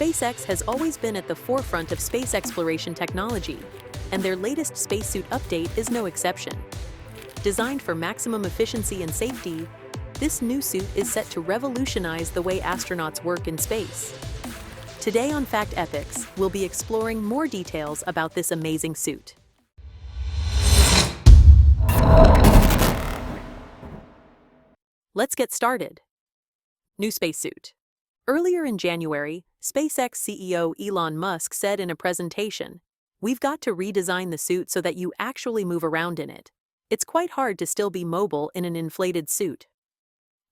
SpaceX has always been at the forefront of space exploration technology, and their latest spacesuit update is no exception. Designed for maximum efficiency and safety, this new suit is set to revolutionize the way astronauts work in space. Today on Fact Epics, we'll be exploring more details about this amazing suit. Let's get started. New spacesuit. Earlier in January, SpaceX CEO Elon Musk said in a presentation, "We've got to redesign the suit so that you actually move around in it. It's quite hard to still be mobile in an inflated suit."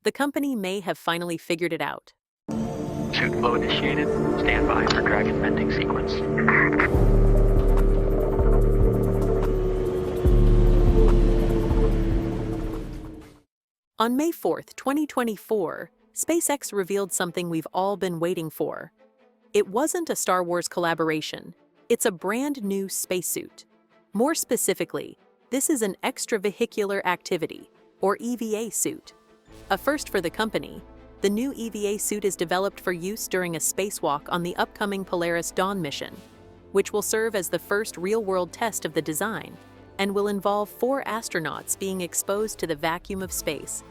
The company may have finally figured it out. Suit flow initiated. Stand by for Dragon venting sequence. On May 4th, 2024, SpaceX revealed something we've all been waiting for. It wasn't a Star Wars collaboration. It's a brand new spacesuit. More specifically, this is an extravehicular activity, or EVA suit. A first for the company, the new EVA suit is developed for use during a spacewalk on the upcoming Polaris Dawn mission, which will serve as the first real-world test of the design and will involve 4 astronauts being exposed to the vacuum of space.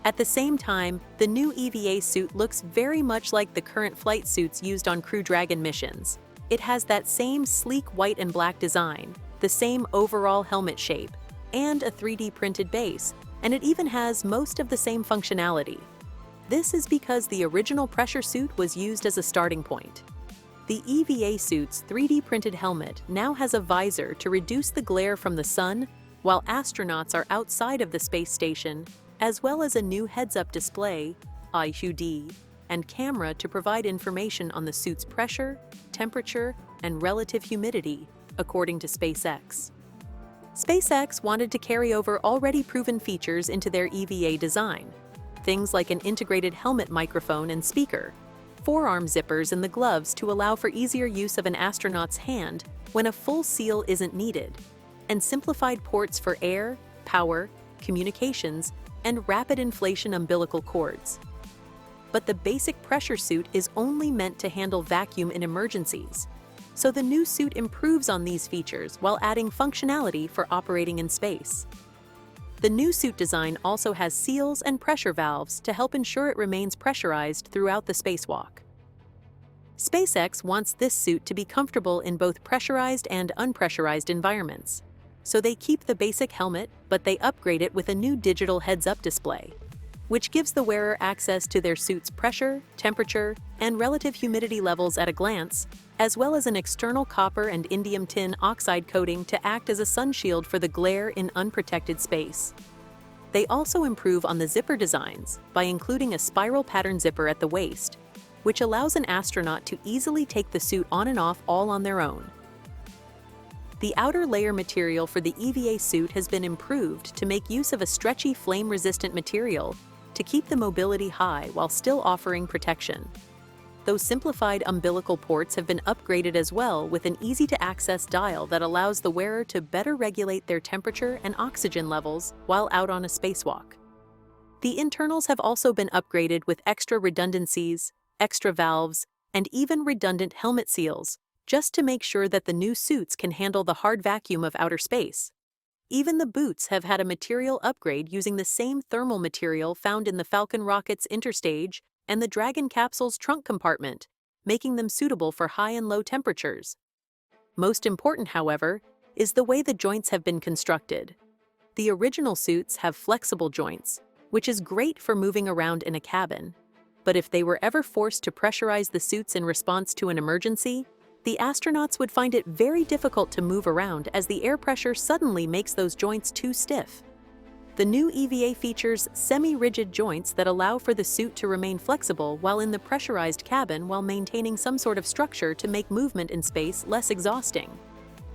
At the same time, the new EVA suit looks very much like the current flight suits used on Crew Dragon missions. It has that same sleek white and black design, the same overall helmet shape, and a 3D printed base, and it even has most of the same functionality. This is because the original pressure suit was used as a starting point. The EVA suit's 3D printed helmet now has a visor to reduce the glare from the sun while astronauts are outside of the space station, as well as a new heads-up display, HUD, and camera to provide information on the suit's pressure, temperature, and relative humidity, according to SpaceX. SpaceX wanted to carry over already proven features into their EVA design, things like an integrated helmet microphone and speaker, forearm zippers in the gloves to allow for easier use of an astronaut's hand when a full seal isn't needed, and simplified ports for air, power, communications, and rapid inflation umbilical cords. But the basic pressure suit is only meant to handle vacuum in emergencies, so the new suit improves on these features while adding functionality for operating in space. The new suit design also has seals and pressure valves to help ensure it remains pressurized throughout the spacewalk. SpaceX wants this suit to be comfortable in both pressurized and unpressurized environments, so they keep the basic helmet, but they upgrade it with a new digital heads-up display, which gives the wearer access to their suit's pressure, temperature, and relative humidity levels at a glance, as well as an external copper and indium tin oxide coating to act as a sun shield for the glare in unprotected space. They also improve on the zipper designs by including a spiral pattern zipper at the waist, which allows an astronaut to easily take the suit on and off all on their own. The outer layer material for the EVA suit has been improved to make use of a stretchy flame-resistant material to keep the mobility high while still offering protection. Those simplified umbilical ports have been upgraded as well with an easy-to-access dial that allows the wearer to better regulate their temperature and oxygen levels while out on a spacewalk. The internals have also been upgraded with extra redundancies, extra valves, and even redundant helmet seals, just to make sure that the new suits can handle the hard vacuum of outer space. Even the boots have had a material upgrade using the same thermal material found in the Falcon rocket's interstage and the Dragon capsule's trunk compartment, making them suitable for high and low temperatures. Most important, however, is the way the joints have been constructed. The original suits have flexible joints, which is great for moving around in a cabin. But if they were ever forced to pressurize the suits in response to an emergency, the astronauts would find it very difficult to move around as the air pressure suddenly makes those joints too stiff. The new EVA features semi-rigid joints that allow for the suit to remain flexible while in the pressurized cabin while maintaining some sort of structure to make movement in space less exhausting.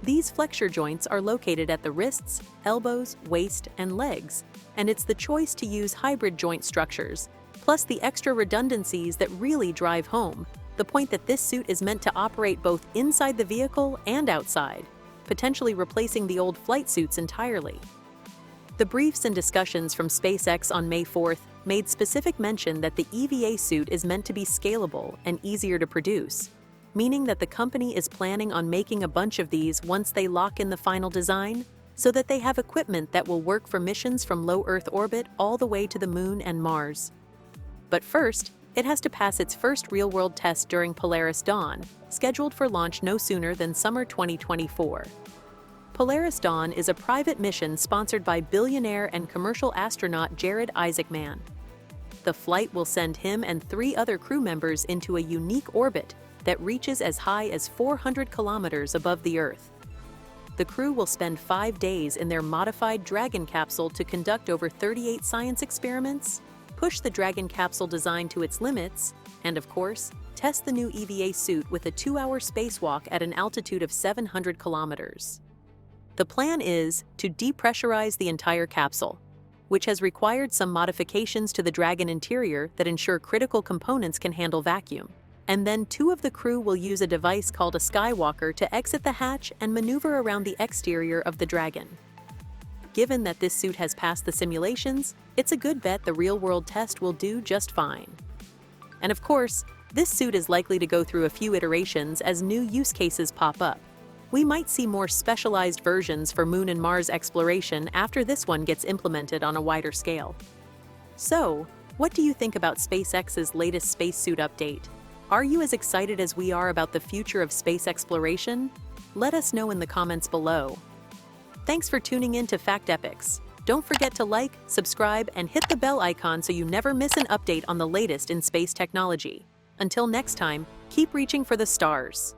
These flexure joints are located at the wrists, elbows, waist, and legs, and it's the choice to use hybrid joint structures, plus the extra redundancies that really drive home the point that this suit is meant to operate both inside the vehicle and outside, potentially replacing the old flight suits entirely. The briefs and discussions from SpaceX on May 4th made specific mention that the EVA suit is meant to be scalable and easier to produce, meaning that the company is planning on making a bunch of these once they lock in the final design, so that they have equipment that will work for missions from low Earth orbit all the way to the Moon and Mars. But first, it has to pass its first real-world test during Polaris Dawn, scheduled for launch no sooner than summer 2024. Polaris Dawn is a private mission sponsored by billionaire and commercial astronaut Jared Isaacman. The flight will send him and 3 other crew members into a unique orbit that reaches as high as 400 kilometers above the Earth. The crew will spend 5 days in their modified Dragon capsule to conduct over 38 science experiments, push the Dragon capsule design to its limits, and of course, test the new EVA suit with a 2-hour spacewalk at an altitude of 700 kilometers. The plan is to depressurize the entire capsule, which has required some modifications to the Dragon interior that ensure critical components can handle vacuum. And then 2 of the crew will use a device called a Skywalker to exit the hatch and maneuver around the exterior of the Dragon. Given that this suit has passed the simulations, it's a good bet the real-world test will do just fine. And of course, this suit is likely to go through a few iterations as new use cases pop up. We might see more specialized versions for Moon and Mars exploration after this one gets implemented on a wider scale. So, what do you think about SpaceX's latest spacesuit update? Are you as excited as we are about the future of space exploration? Let us know in the comments below. Thanks for tuning in to Fact Epics. Don't forget to like, subscribe, and hit the bell icon so you never miss an update on the latest in space technology. Until next time, keep reaching for the stars.